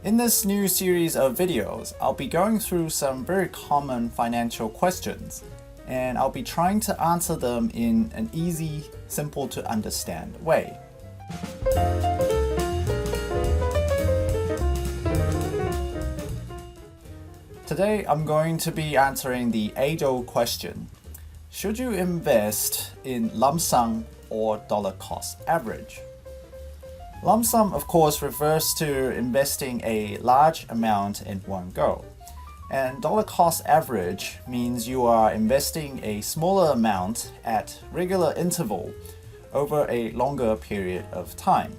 In this new series of videos, I'll be going through some very common financial questions, and I'll be trying to answer them in an easy, simple to understand way. Today, I'm going to be answering the age-old question: should you invest in lump sum or dollar cost average? Lump sum, of course, refers to investing a large amount in one go. And dollar cost average means you are investing a smaller amount at regular interval over a longer period of time.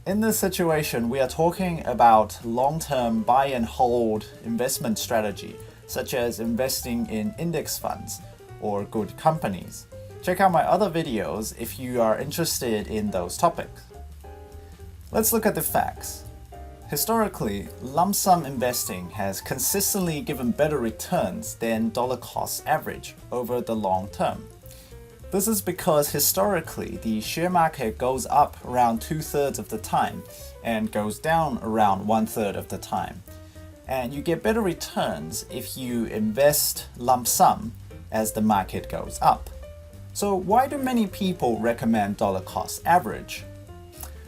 In this situation, we are talking about long-term buy and hold investment strategy, such as investing in index funds or good companies. Check out my other videos if you are interested in those topics. Let's look at the facts. Historically, lump sum investing has consistently given better returns than dollar cost average over the long term. This is because historically, the share market goes up around 2/3 of the time and goes down around 1/3 of the time. And you get better returns if you invest lump sum as the market goes up. So why do many people recommend dollar cost average?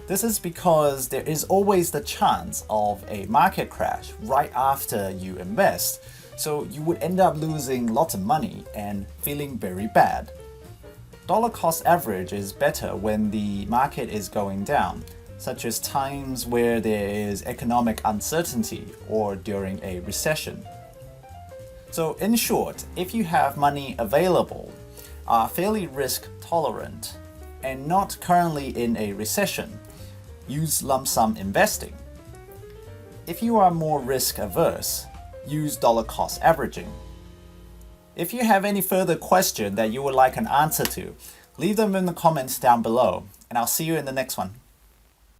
This is because there is always the chance of a market crash right after you invest, so you would end up losing lots of money and feeling very bad. Dollar cost average is better when the market is going down, such as times where there is economic uncertainty or during a recession. So in short, if you have money available, are fairly risk tolerant, and not currently in a recession, use lump sum investing. If you are more risk averse, use dollar cost averaging. If you have any further question that you would like an answer to, leave them in the comments down below, and I'll see you in the next one.